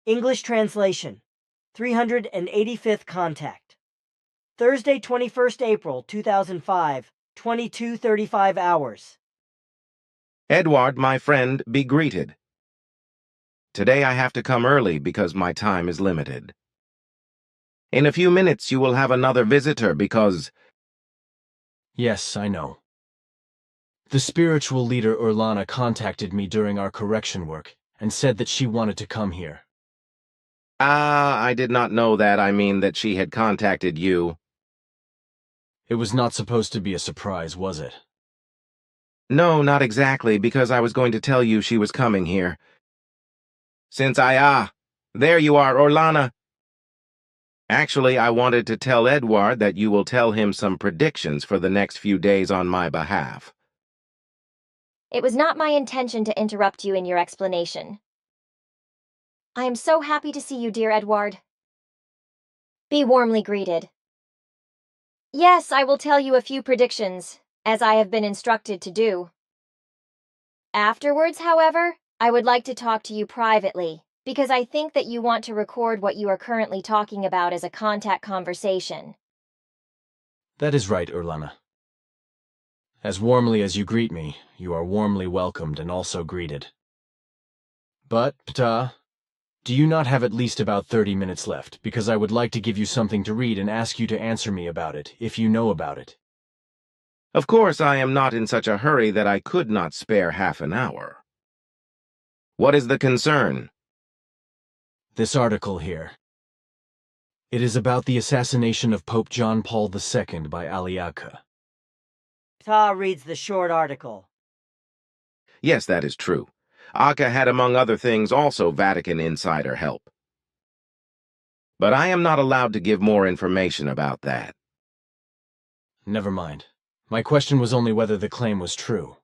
English translation. 385th contact. Thursday, 21st April, 2005, 22:35 hours. Edward, my friend, be greeted. Today I have to come early because my time is limited. In a few minutes you will have another visitor because... Yes, I know. The spiritual leader Urlana contacted me during our correction work and said that she wanted to come here. I did not know that. I mean that she had contacted you. It was not supposed to be a surprise, was it? No, not exactly, because I was going to tell you she was coming here. There you are, Urlana. Actually, I wanted to tell Edward that you will tell him some predictions for the next few days on my behalf. It was not my intention to interrupt you in your explanation. I am so happy to see you, dear Edward. Be warmly greeted. Yes, I will tell you a few predictions, as I have been instructed to do. Afterwards, however, I would like to talk to you privately, because I think that you want to record what you are currently talking about as a contact conversation. That is right, Urlana. As warmly as you greet me, you are warmly welcomed and also greeted. But, Ptah, do you not have at least about 30 minutes left, because I would like to give you something to read and ask you to answer me about it, if you know about it. Of course, I am not in such a hurry that I could not spare half an hour. What is the concern? This article here. It is about the assassination of Pope John Paul II by Aliaka. Ptah reads the short article. Yes, that is true. Akka had, among other things, also Vatican insider help. But I am not allowed to give more information about that. Never mind. My question was only whether the claim was true.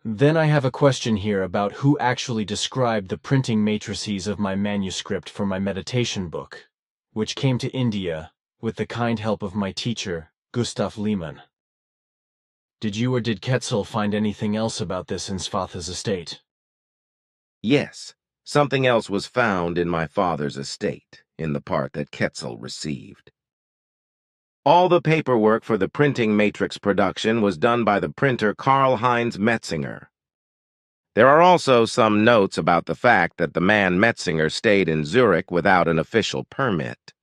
Then I have a question here about who actually described the printing matrices of my manuscript for my meditation book, which came to India with the kind help of my teacher, Gustav Lehmann. Did you or did Quetzal find anything else about this in Svatha's estate? Yes, something else was found in my father's estate, in the part that Quetzal received. All the paperwork for the printing matrix production was done by the printer Karl-Heinz Metzinger. There are also some notes about the fact that the man Metzinger stayed in Zurich without an official permit,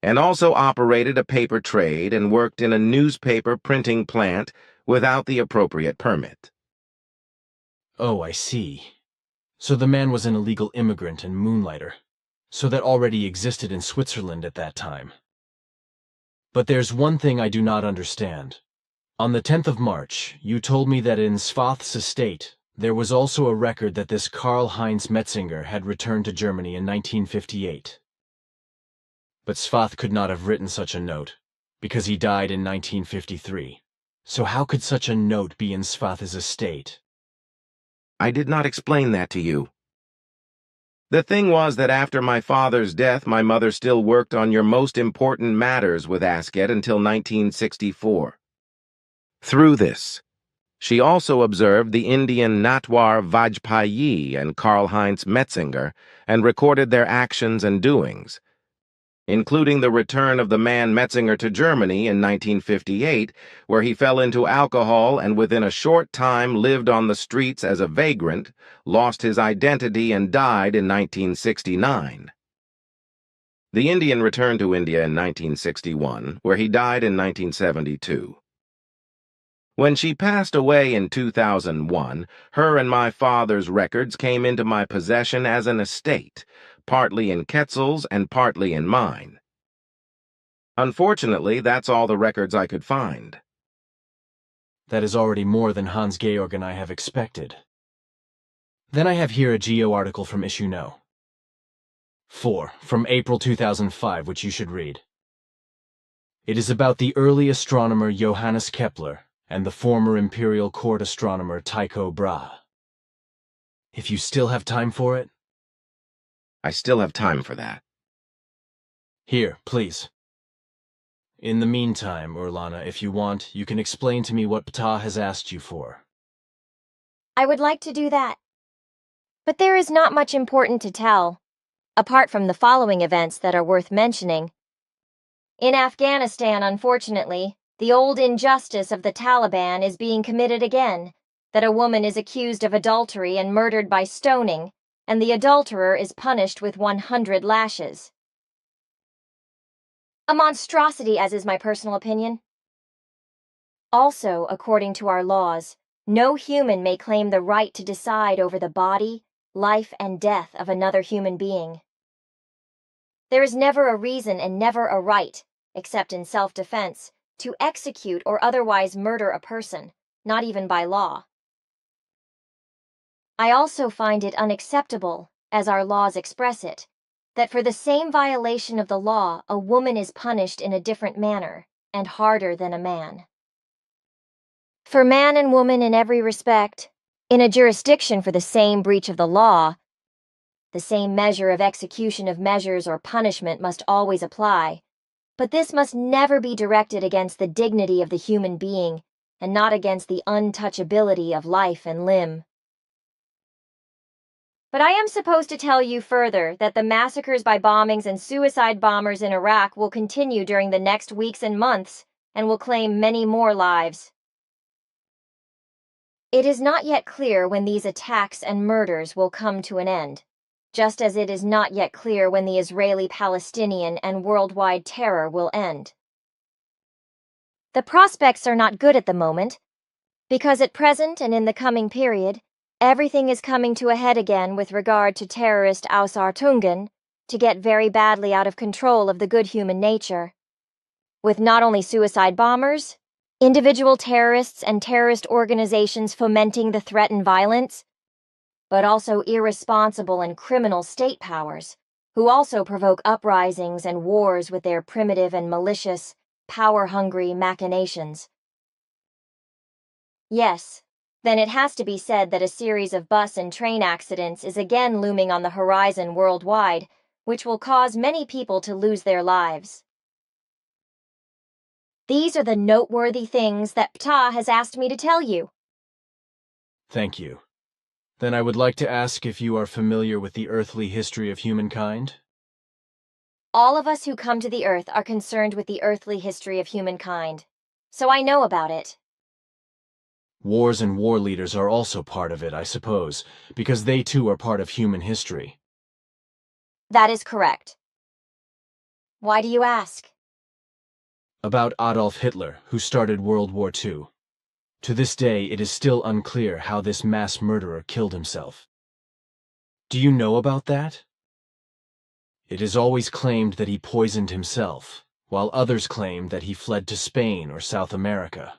and also operated a paper trade and worked in a newspaper printing plant without the appropriate permit. Oh, I see. So the man was an illegal immigrant and moonlighter. So that already existed in Switzerland at that time. But there's one thing I do not understand. On the 10th of March, you told me that in Svath's estate, there was also a record that this Karl-Heinz Metzinger had returned to Germany in 1958. But Svath could not have written such a note, because he died in 1953. So how could such a note be in Svath's estate? I did not explain that to you. The thing was that after my father's death, my mother still worked on your most important matters with Asket until 1964. Through this, she also observed the Indian Natwar Vajpayee and Karl-Heinz Metzinger and recorded their actions and doings, including the return of the man Metzinger to Germany in 1958, where he fell into alcohol and within a short time lived on the streets as a vagrant, lost his identity, and died in 1969. The Indian returned to India in 1961, where he died in 1972. When she passed away in 2001, her and my father's records came into my possession as an estate, partly in Quetzal's and partly in mine. Unfortunately, that's all the records I could find. That is already more than Hans-Georg and I have expected. Then I have here a Geo article from Issue No. 4, from April 2005, which you should read. It is about the early astronomer Johannes Kepler and the former imperial court astronomer Tycho Brahe. If you still have time for it? I still have time for that. Here, please. In the meantime, Urlana, if you want, you can explain to me what Ptah has asked you for. I would like to do that. But there is not much important to tell. apart from the following events that are worth mentioning. In Afghanistan, unfortunately, the old injustice of the Taliban is being committed again, that a woman is accused of adultery and murdered by stoning, and the adulterer is punished with 100 lashes. A monstrosity, as is my personal opinion. Also, according to our laws, no human may claim the right to decide over the body, life, and death of another human being. There is never a reason and never a right, except in self-defense, to execute or otherwise murder a person, not even by law. I also find it unacceptable, as our laws express it, that for the same violation of the law, a woman is punished in a different manner, and harder than a man. For man and woman in every respect, in a jurisdiction for the same breach of the law, the same measure of execution of measures or punishment must always apply, but this must never be directed against the dignity of the human being, and not against the untouchability of life and limb. But I am supposed to tell you further that the massacres by bombings and suicide bombers in Iraq will continue during the next weeks and months, and will claim many more lives. It is not yet clear when these attacks and murders will come to an end, just as it is not yet clear when the Israeli-Palestinian and worldwide terror will end. The prospects are not good at the moment, because at present and in the coming period, everything is coming to a head again with regard to terrorist Ausartungen to get very badly out of control of the good human nature, with not only suicide bombers, individual terrorists and terrorist organizations fomenting the threat and violence, but also irresponsible and criminal state powers, who also provoke uprisings and wars with their primitive and malicious, power-hungry machinations. Yes, then it has to be said that a series of bus and train accidents is again looming on the horizon worldwide, which will cause many people to lose their lives. These are the noteworthy things that Ptah has asked me to tell you. Thank you. Then I would like to ask if you are familiar with the earthly history of humankind? All of us who come to the earth are concerned with the earthly history of humankind, so I know about it. Wars and war leaders are also part of it, I suppose, because they too are part of human history. That is correct. Why do you ask? About Adolf Hitler, who started World War II. To this day, it is still unclear how this mass murderer killed himself. Do you know about that? It is always claimed that he poisoned himself, while others claim that he fled to Spain or South America.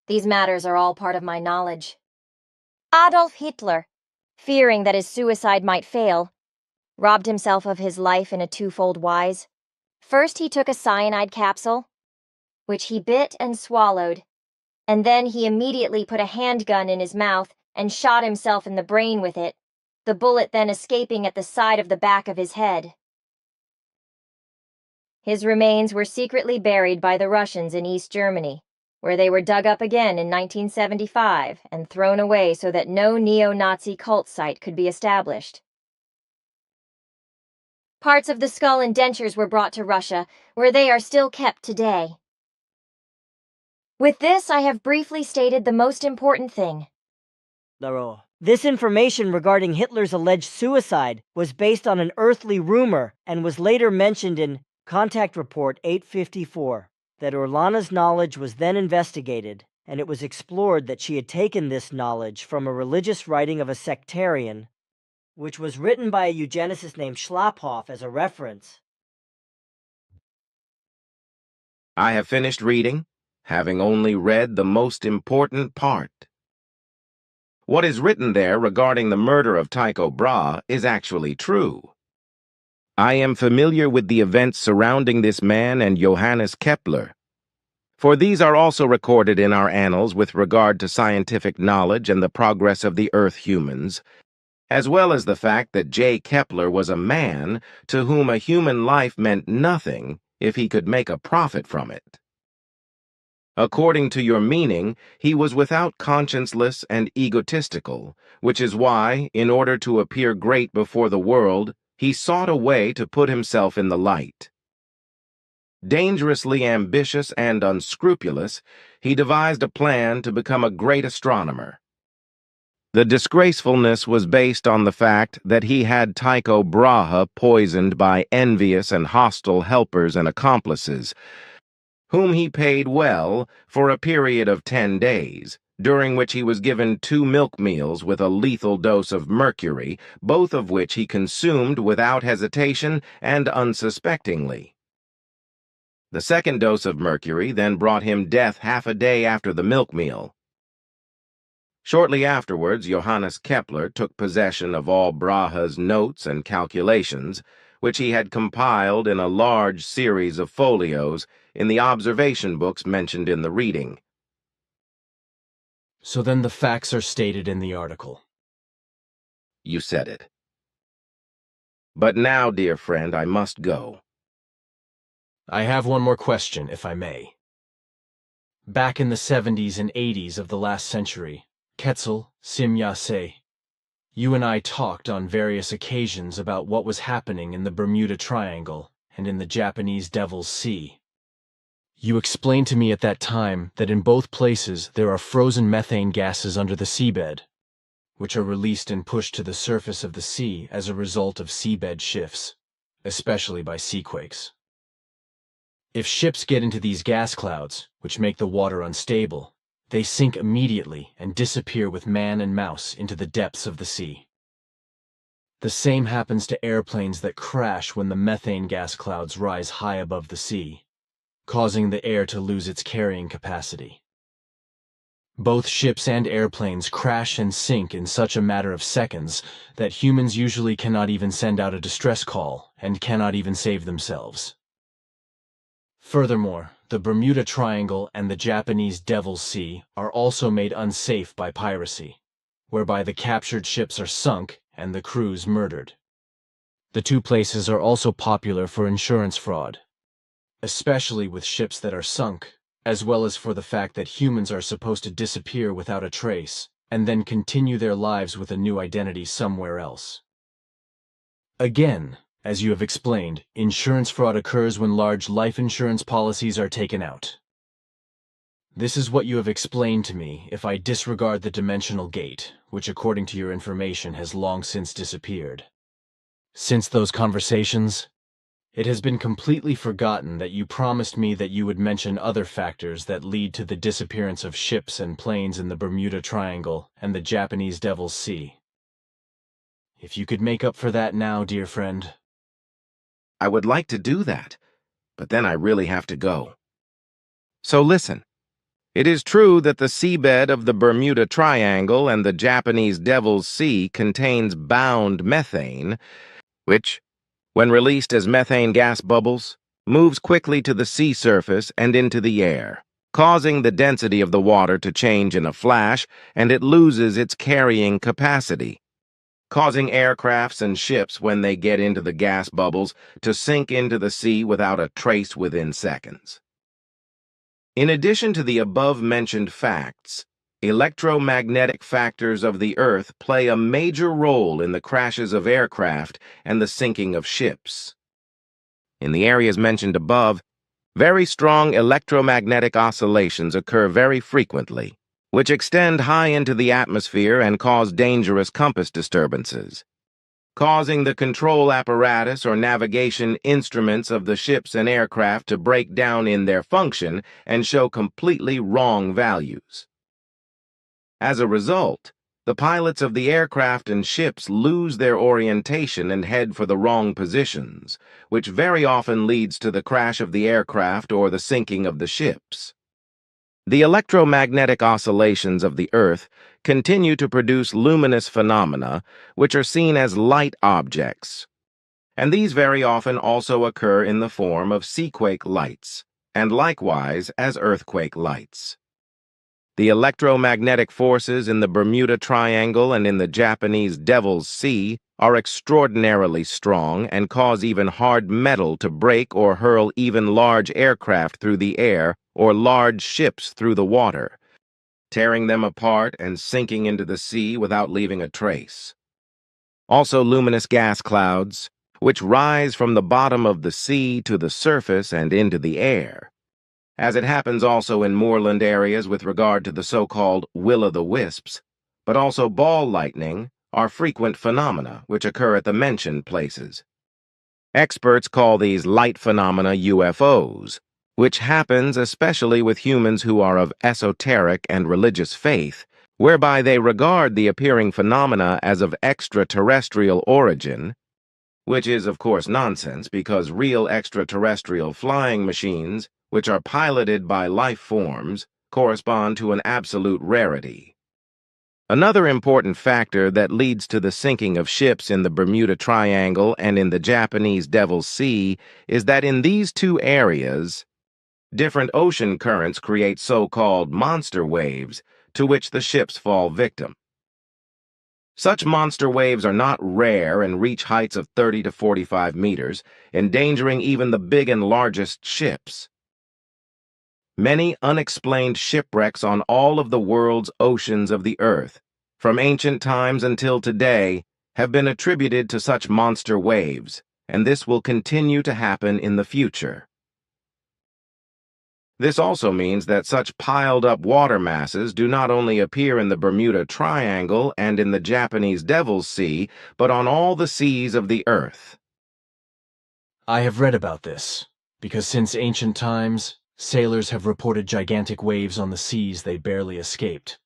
These matters are all part of my knowledge. Adolf Hitler, fearing that his suicide might fail, robbed himself of his life in a twofold wise. First, he took a cyanide capsule, which he bit and swallowed, and then he immediately put a handgun in his mouth and shot himself in the brain with it, the bullet then escaping at the side of the back of his head. His remains were secretly buried by the Russians in East Germany, where they were dug up again in 1975 and thrown away so that no neo-Nazi cult site could be established. Parts of the skull and dentures were brought to Russia, where they are still kept today. With this, I have briefly stated the most important thing. This information regarding Hitler's alleged suicide was based on an earthly rumor and was later mentioned in Contact Report 854 that Orlana's knowledge was then investigated, and it was explored that she had taken this knowledge from a religious writing of a sectarian, which was written by a eugenicist named Schlapphoff as a reference. I have finished reading, having only read the most important part. What is written there regarding the murder of Tycho Brahe is actually true. I am familiar with the events surrounding this man and Johannes Kepler, for these are also recorded in our annals with regard to scientific knowledge and the progress of the Earth humans, as well as the fact that J. Kepler was a man to whom a human life meant nothing if he could make a profit from it. According to your meaning, he was without conscienceless and egotistical, which is why, in order to appear great before the world, he sought a way to put himself in the light. Dangerously ambitious and unscrupulous, he devised a plan to become a great astronomer. The disgracefulness was based on the fact that he had Tycho Brahe poisoned by envious and hostile helpers and accomplices, whom he paid well for a period of 10 days, during which he was given 2 milk meals with a lethal dose of mercury, both of which he consumed without hesitation and unsuspectingly. The second dose of mercury then brought him death half a day after the milk meal. Shortly afterwards, Johannes Kepler took possession of all Brahe's notes and calculations, which he had compiled in a large series of folios in the observation books mentioned in the reading. So then the facts are stated in the article. You said it. But now, dear friend, I must go. I have one more question, if I may. Back in the 70s and 80s of the last century, Quetzal, Simyase, you and I talked on various occasions about what was happening in the Bermuda Triangle and in the Japanese Devil's Sea. You explained to me at that time that in both places there are frozen methane gases under the seabed, which are released and pushed to the surface of the sea as a result of seabed shifts, especially by seaquakes. If ships get into these gas clouds, which make the water unstable, they sink immediately and disappear with man and mouse into the depths of the sea. The same happens to airplanes that crash when the methane gas clouds rise high above the sea, causing the air to lose its carrying capacity. Both ships and airplanes crash and sink in such a matter of seconds that humans usually cannot even send out a distress call and cannot even save themselves. Furthermore, the Bermuda Triangle and the Japanese Devil's Sea are also made unsafe by piracy, whereby the captured ships are sunk and the crews murdered. The two places are also popular for insurance fraud, especially with ships that are sunk, as well as for the fact that humans are supposed to disappear without a trace and then continue their lives with a new identity somewhere else. Again, as you have explained, insurance fraud occurs when large life insurance policies are taken out. This is what you have explained to me if I disregard the dimensional gate, which according to your information has long since disappeared. Since those conversations, it has been completely forgotten that you promised me that you would mention other factors that lead to the disappearance of ships and planes in the Bermuda Triangle and the Japanese Devil's Sea. If you could make up for that now, dear friend. I would like to do that, but then I really have to go. So listen. It is true that the seabed of the Bermuda Triangle and the Japanese Devil's Sea contains bound methane, which, when released as methane gas bubbles, moves quickly to the sea surface and into the air, causing the density of the water to change in a flash, and it loses its carrying capacity, causing aircrafts and ships, when they get into the gas bubbles, to sink into the sea without a trace within seconds. In addition to the above-mentioned facts, electromagnetic factors of the Earth play a major role in the crashes of aircraft and the sinking of ships. In the areas mentioned above, very strong electromagnetic oscillations occur very frequently, which extend high into the atmosphere and cause dangerous compass disturbances, causing the control apparatus or navigation instruments of the ships and aircraft to break down in their function and show completely wrong values. As a result, the pilots of the aircraft and ships lose their orientation and head for the wrong positions, which very often leads to the crash of the aircraft or the sinking of the ships. The electromagnetic oscillations of the Earth continue to produce luminous phenomena, which are seen as light objects, and these very often also occur in the form of seaquake lights, and likewise as earthquake lights. The electromagnetic forces in the Bermuda Triangle and in the Japanese Devil's Sea are extraordinarily strong and cause even hard metal to break or hurl even large aircraft through the air or large ships through the water, tearing them apart and sinking into the sea without leaving a trace. Also, luminous gas clouds, which rise from the bottom of the sea to the surface and into the air. As it happens also in moorland areas with regard to the so-called will-o'-the-wisps, but also ball lightning are frequent phenomena which occur at the mentioned places. Experts call these light phenomena UFOs, which happens especially with humans who are of esoteric and religious faith, whereby they regard the appearing phenomena as of extraterrestrial origin, which is of course nonsense because real extraterrestrial flying machines, which are piloted by life forms, correspond to an absolute rarity. Another important factor that leads to the sinking of ships in the Bermuda Triangle and in the Japanese Devil's Sea is that in these two areas, different ocean currents create so-called monster waves to which the ships fall victim. Such monster waves are not rare and reach heights of 30 to 45 meters, endangering even the big and largest ships. Many unexplained shipwrecks on all of the world's oceans of the earth, from ancient times until today, have been attributed to such monster waves, and this will continue to happen in the future. This also means that such piled-up water masses do not only appear in the Bermuda Triangle and in the Japanese Devil's Sea, but on all the seas of the Earth. I have read about this, because since ancient times, sailors have reported gigantic waves on the seas they barely escaped.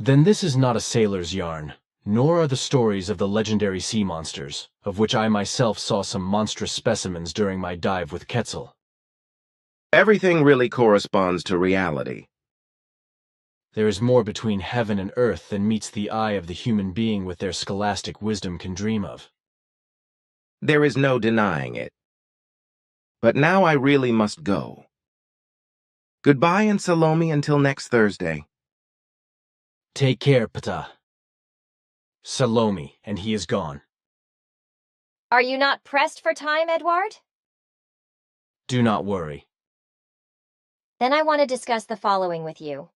Then this is not a sailor's yarn, nor are the stories of the legendary sea monsters, of which I myself saw some monstrous specimens during my dive with Quetzal. Everything really corresponds to reality. There is more between heaven and earth than meets the eye of the human being with their scholastic wisdom can dream of. There is no denying it. But now I really must go. Goodbye and Salome until next Thursday. Take care, Ptah. Salome, and he is gone. Are you not pressed for time, Edward? Do not worry. Then I want to discuss the following with you.